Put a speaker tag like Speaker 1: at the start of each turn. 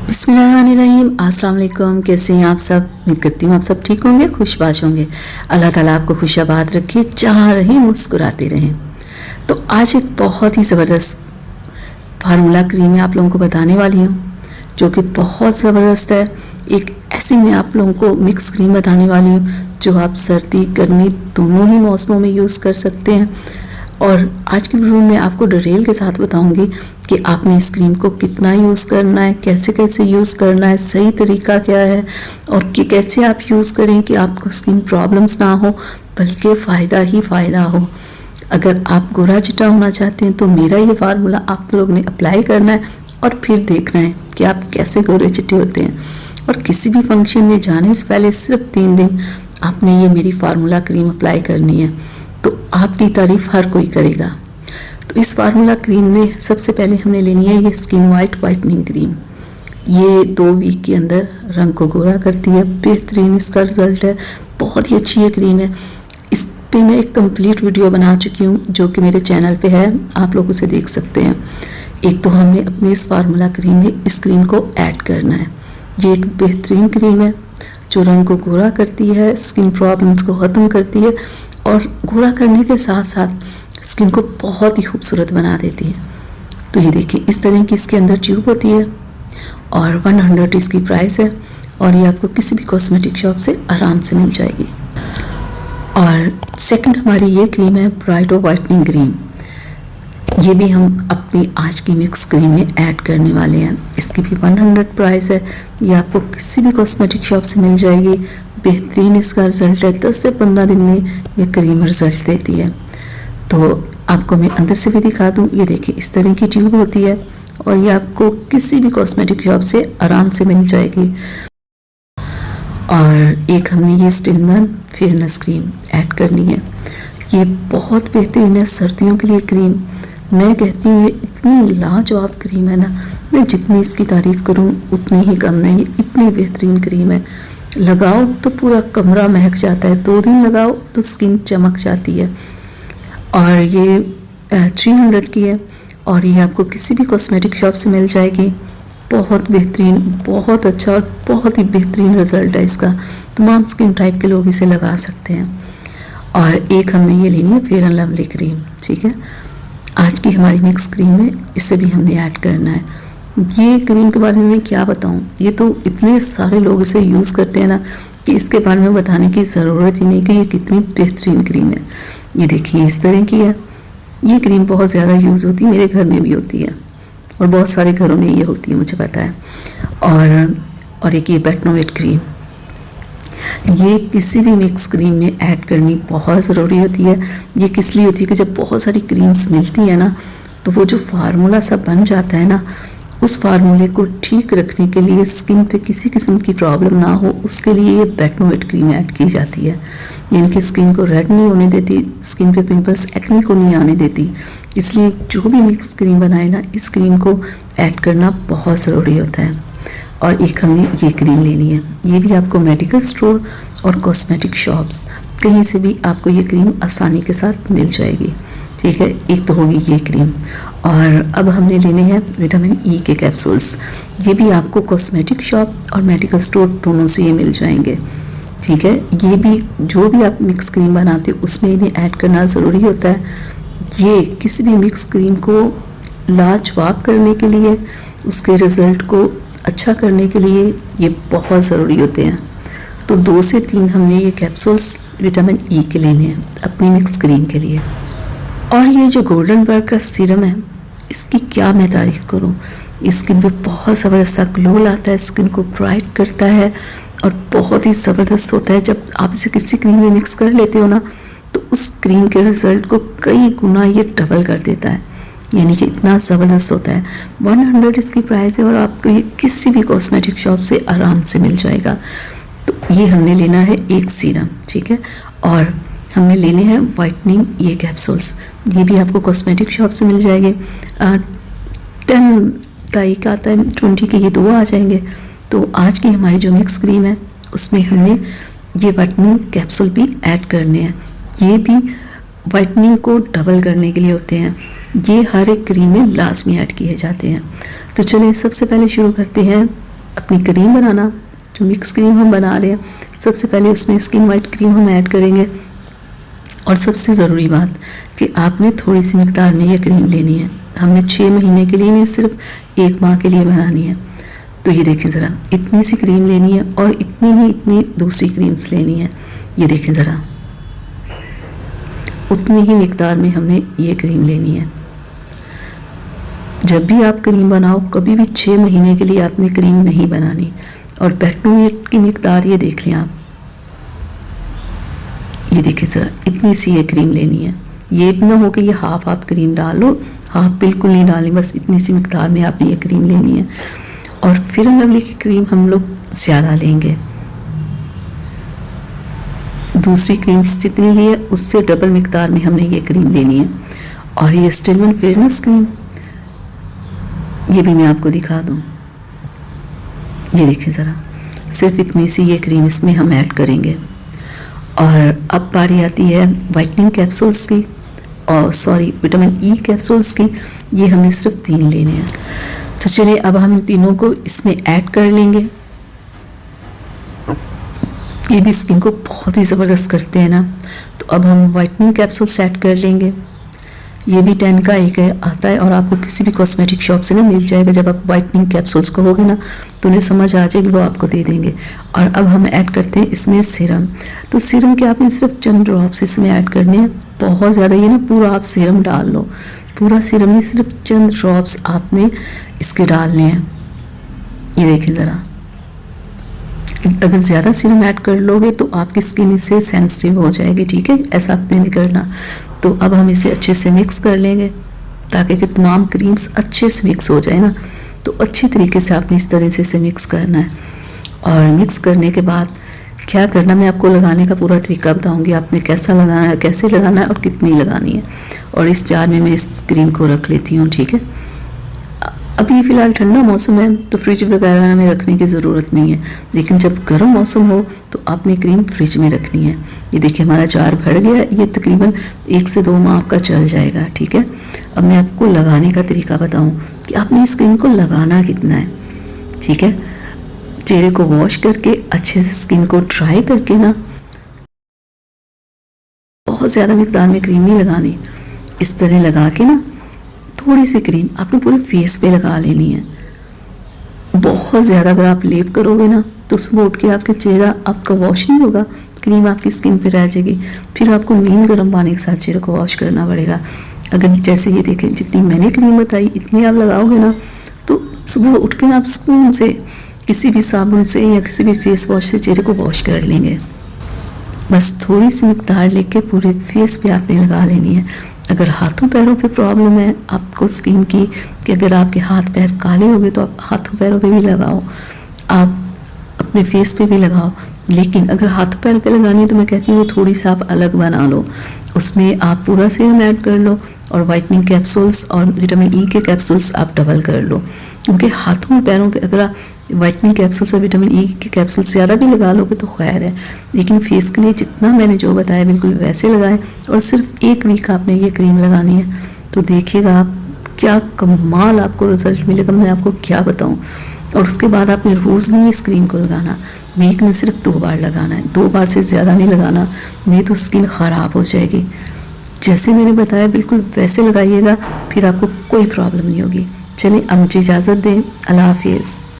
Speaker 1: बिस्मिल्लाहिर्रहमानिर्रहीम। अस्सलाम वालेकुम। कैसे हैं आप सब? उम्मीद करती हूँ आप सब ठीक होंगे, खुशबाश होंगे। अल्लाह ताला आपको खुशाबाद रखे, जहाँ रहें मुस्कुराते रहें। तो आज एक बहुत ही ज़बरदस्त फार्मूला क्रीम मैं आप लोगों को बताने वाली हूँ, जो कि बहुत ज़बरदस्त है। एक ऐसी मैं आप लोगों को मिक्स क्रीम बताने वाली हूँ जो आप सर्दी गर्मी दोनों ही मौसमों में यूज़ कर सकते हैं। और आज की वीडियो में आपको डिटेल के साथ बताऊंगी कि आपने इस क्रीम को कितना यूज़ करना है, कैसे कैसे यूज़ करना है, सही तरीका क्या है, और कि कैसे आप यूज़ करें कि आपको स्किन प्रॉब्लम्स ना हो बल्कि फ़ायदा ही फ़ायदा हो। अगर आप गोरा चिट्टा होना चाहते हैं तो मेरा ये फार्मूला आप लोग ने अप्लाई करना है और फिर देखना है कि आप कैसे गोरे चिट्टे होते हैं। और किसी भी फंक्शन में जाने से पहले सिर्फ 3 दिन आपने ये मेरी फार्मूला क्रीम अप्लाई करनी है, तो आपकी तारीफ़ हर कोई करेगा। तो इस फार्मूला क्रीम में सबसे पहले हमने लेनी है ये स्किन वाइटनिंग क्रीम। ये 2 वीक के अंदर रंग को गोरा करती है, बेहतरीन इसका रिज़ल्ट है, बहुत ही अच्छी ये क्रीम है। इस पे मैं एक कंप्लीट वीडियो बना चुकी हूँ जो कि मेरे चैनल पे है, आप लोग उसे देख सकते हैं। एक तो हमने अपनी इस फार्मूला क्रीम में इस क्रीम को ऐड करना है। ये एक बेहतरीन क्रीम है जो रंग को गोरा करती है, स्किन प्रॉब्लम्स को ख़त्म करती है और गोरा करने के साथ साथ स्किन को बहुत ही खूबसूरत बना देती है। तो ये देखिए, इस तरह की इसके अंदर ट्यूब होती है और 100 इसकी प्राइस है और ये आपको किसी भी कॉस्मेटिक शॉप से आराम से मिल जाएगी। और सेकंड हमारी ये क्रीम है ब्राइटो वाइटनिंग क्रीम। ये भी हम अपनी आज की मिक्स क्रीम में ऐड करने वाले हैं। इसकी भी 100 प्राइस है। ये आपको किसी भी कॉस्मेटिक शॉप से मिल जाएगी। बेहतरीन इसका रिज़ल्ट है, 10 से 15 दिन में ये क्रीम रिज़ल्ट देती है। तो आपको मैं अंदर से भी दिखा दूँ। ये देखिए, इस तरह की ट्यूब होती है और ये आपको किसी भी कॉस्मेटिक शॉप से आराम से मिल जाएगी। और एक हमने ये स्टिलमैन फेयरनेस क्रीम ऐड करनी है। ये बहुत बेहतरीन है सर्दियों के लिए क्रीम। मैं कहती हूँ ये इतनी लाजवाब क्रीम है ना, मैं जितनी इसकी तारीफ़ करूँ उतनी ही कम है। ये इतनी बेहतरीन क्रीम है, लगाओ तो पूरा कमरा महक जाता है, 2 दिन लगाओ तो स्किन चमक जाती है। और ये 300 की है और ये आपको किसी भी कॉस्मेटिक शॉप से मिल जाएगी। बहुत बेहतरीन, बहुत अच्छा और बहुत ही बेहतरीन रिज़ल्ट है इसका। तमाम स्किन टाइप के लोग इसे लगा सकते हैं। और एक हमने ये लेनी है फेयर एंड लवली क्रीम, ठीक है। आज की हमारी मिक्स क्रीम में इसे भी हमने ऐड करना है। ये क्रीम के बारे में मैं क्या बताऊं, ये तो इतने सारे लोग इसे यूज़ करते हैं ना कि इसके बारे में बताने की ज़रूरत ही नहीं कि ये कितनी बेहतरीन क्रीम है। ये देखिए, इस तरह की है। ये क्रीम बहुत ज़्यादा यूज़ होती है, मेरे घर में भी होती है और बहुत सारे घरों में ये होती है, मुझे पता है। और एक ये बेटनोवेट क्रीम, ये किसी भी मिक्स क्रीम में ऐड करनी बहुत ज़रूरी होती है। ये किस लिए होती है कि जब बहुत सारी क्रीम्स मिलती है ना, तो वो जो फार्मूला सब बन जाता है ना, उस फार्मूले को ठीक रखने के लिए, स्किन पे किसी किस्म की प्रॉब्लम ना हो, उसके लिए ये बेटनोवेट क्रीम ऐड की जाती है। ये इनकी स्किन को रेड नहीं होने देती, स्किन पे पिंपल्स एक्ने को नहीं आने देती। इसलिए जो भी मिक्स क्रीम बनाए ना, इस क्रीम को ऐड करना बहुत ज़रूरी होता है। और एक हमने ये क्रीम लेनी है। ये भी आपको मेडिकल स्टोर और कॉस्मेटिक शॉप्स कहीं से भी आपको ये क्रीम आसानी के साथ मिल जाएगी, ठीक है। एक तो होगी ये क्रीम। और अब हमने लेने हैं विटामिन ई के कैप्सूल्स। ये भी आपको कॉस्मेटिक शॉप और मेडिकल स्टोर दोनों से ये मिल जाएंगे, ठीक है। ये भी जो भी आप मिक्स क्रीम बनाते हो उसमें इन्हें ऐड करना ज़रूरी होता है। ये किसी भी मिक्स क्रीम को लाजवाब करने के लिए, उसके रिज़ल्ट को अच्छा करने के लिए ये बहुत ज़रूरी होते हैं। तो 2 से 3 हमने ये कैप्सूल्स विटामिन ई के लेने हैं अपनी मिक्स क्रीम के लिए। और ये जो गोल्डनबर्ग का सीरम है, इसकी क्या मैं तारीफ़ करूँ। स्किन पे बहुत ज़बरदस्त सा ग्लो लाता है, स्किन को ब्राइट करता है और बहुत ही ज़बरदस्त होता है। जब आप इसे किसी क्रीम में मिक्स कर लेते हो ना, तो उस क्रीम के रिज़ल्ट को कई गुना ये डबल कर देता है, यानी कि इतना ज़बरदस्त होता है। 100 इसकी प्राइस है और आपको ये किसी भी कॉस्मेटिक शॉप से आराम से मिल जाएगा। तो ये हमने लेना है एक सीरम, ठीक है। और हमने लेने हैं वाइटनिंग ये कैप्सूल्स। ये भी आपको कॉस्मेटिक शॉप से मिल जाएंगे। 10 का एक आता है, 20 के ये 2 आ जाएंगे। तो आज की हमारी जो मिक्स क्रीम है उसमें हमने ये वाइटनिंग कैप्सूल भी ऐड करने हैं। ये भी वाइटनिंग को डबल करने के लिए होते हैं। ये हर एक क्रीम में लाजमी ऐड किए जाते हैं। तो चलिए सबसे पहले शुरू करते हैं अपनी क्रीम बनाना, जो मिक्स क्रीम हम बना रहे हैं, सबसे पहले उसमें स्किन वाइट क्रीम हम ऐड करेंगे। और सबसे ज़रूरी बात कि आपने थोड़ी सी मिकदार में ये क्रीम लेनी है। हमने 6 महीने के लिए नहीं, सिर्फ 1 माह के लिए बनानी है। तो ये देखें ज़रा, इतनी सी क्रीम लेनी है और इतनी दूसरी क्रीम्स लेनी है। ये देखें ज़रा, उतनी ही मिकदार में हमने ये क्रीम लेनी है। जब भी आप क्रीम बनाओ, कभी भी 6 महीने के लिए आपने क्रीम नहीं बनानी। और पेट्रोनेट की मिकदार ये देख लें आप, ये देखिए ज़रा, इतनी सी ये क्रीम लेनी है। ये ना हो कि ये हाफ आप क्रीम डालो, हाफ बिल्कुल नहीं डालनी, बस इतनी सी मिकदार में आपने ये क्रीम लेनी है। और फेयर एंड लवली की क्रीम हम लोग ज़्यादा लेंगे, दूसरी क्रीम्स जितनी ली है उससे डबल मिकदार में हमने ये क्रीम लेनी है। और ये स्टिलमैन फेयरनेस क्रीम, ये भी मैं आपको दिखा दूँ। ये देखें ज़रा, सिर्फ इतनी सी ये क्रीम इसमें हम ऐड करेंगे। और अब बारी आती है वाइटनिंग कैप्सूल्स की, और विटामिन ई कैप्सूल्स की। ये हमें सिर्फ 3 लेने हैं। तो चलिए अब हम तीनों को इसमें ऐड कर लेंगे। ये भी स्किन को बहुत ही ज़बरदस्त करते हैं ना। तो अब हम वाइटनिंग कैप्सूल्स ऐड कर लेंगे। ये भी 10 का एक है, आता है और आपको किसी भी कॉस्मेटिक शॉप से ना मिल जाएगा। जब आप वाइटनिंग कैप्सूल्स कहोगे ना तो उन्हें समझ आ जाएगी, वो आपको दे देंगे। और अब हम ऐड करते हैं इसमें सीरम। तो सीरम के आपने सिर्फ चंद ड्रॉप्स इसमें ऐड करने हैं, बहुत ज़्यादा ये ना पूरा आप सीरम डाल लो। पूरा सीरम नहीं, सिर्फ चंद ड्रॉप्स आपने इसके डालने हैं। ये देखें ज़रा, अगर ज़्यादा सीरम ऐड कर लोगे तो आपकी स्किन इससे सेंसिटिव हो जाएगी, ठीक है, ऐसा आपने नहीं करना। तो अब हम इसे अच्छे से मिक्स कर लेंगे ताकि कि तमाम क्रीम्स अच्छे से मिक्स हो जाए ना। तो अच्छी तरीके से आपने इस तरह से इसे मिक्स करना है। और मिक्स करने के बाद क्या करना, मैं आपको लगाने का पूरा तरीका बताऊंगी, आपने कैसा लगाना है, कैसे लगाना है और कितनी लगानी है। और इस जार में मैं इस क्रीम को रख लेती हूँ, ठीक है। अभी फ़िलहाल ठंडा मौसम है तो फ्रिज वगैरह में रखने की ज़रूरत नहीं है, लेकिन जब गर्म मौसम हो तो आपने क्रीम फ्रिज में रखनी है। ये देखिए हमारा जार भर गया, ये तकरीबन 1 से 2 माह आपका चल जाएगा, ठीक है। अब मैं आपको लगाने का तरीका बताऊं कि आपने इस क्रीम को लगाना कितना है, ठीक है। चेहरे को वॉश करके अच्छे से स्किन को ड्राई करके ना, बहुत ज़्यादा मिकदार में क्रीम नहीं लगानी, इस तरह लगा के ना थोड़ी सी क्रीम आपने पूरे फेस पे लगा लेनी है। बहुत ज़्यादा अगर आप लेप करोगे ना तो सुबह उठ के आपके चेहरा आपका वॉश नहीं होगा, क्रीम आपकी स्किन पे रह जाएगी, फिर आपको नीम गर्म पानी के साथ चेहरे को वॉश करना पड़ेगा। अगर जैसे ये देखें, जितनी मैंने क्रीम बताई इतनी आप लगाओगे ना तो सुबह उठ के ना आप सुकून से किसी भी साबुन से या किसी भी फेस वॉश से चेहरे को वॉश कर लेंगे। बस थोड़ी सी मिकदार लेके पूरे फेस पे आपने लगा लेनी है। अगर हाथों पैरों पे प्रॉब्लम है आपको स्किन की, कि अगर आपके हाथ पैर काले हो गए तो आप हाथों पैरों पे भी लगाओ, आप अपने फेस पे भी लगाओ। लेकिन अगर हाथों पैरों पे लगानी है तो मैं कहती हूँ वो थोड़ी सी आप अलग बना लो, उसमें आप पूरा सीरम ऐड कर लो और वाइटनिंग कैप्सूल्स और विटामिन ई के कैप्सूल्स आप डबल कर लो। क्योंकि हाथों और पैरों पे अगर आप वाइटनिंग कैप्सूल्स और विटामिन ई के कैप्सूल्स ज़्यादा भी लगा लोगे तो खैर है, लेकिन फेस के लिए जितना मैंने जो बताया बिल्कुल वैसे लगाएं। और सिर्फ 1 वीक आपने ये क्रीम लगानी है, तो देखिएगा आप क्या कमाल आपको रिजल्ट मिलेगा, मैं आपको क्या बताऊं। और उसके बाद आपने रोज़ नहीं इस क्रीम को लगाना, वीक में सिर्फ 2 बार लगाना है, 2 बार से ज़्यादा नहीं लगाना, नहीं तो स्किन ख़राब हो जाएगी। जैसे मैंने बताया बिल्कुल वैसे लगाइएगा, फिर आपको कोई प्रॉब्लम नहीं होगी। चलिए अब मुझे इजाज़त दें, अल्लाह हाफिज़।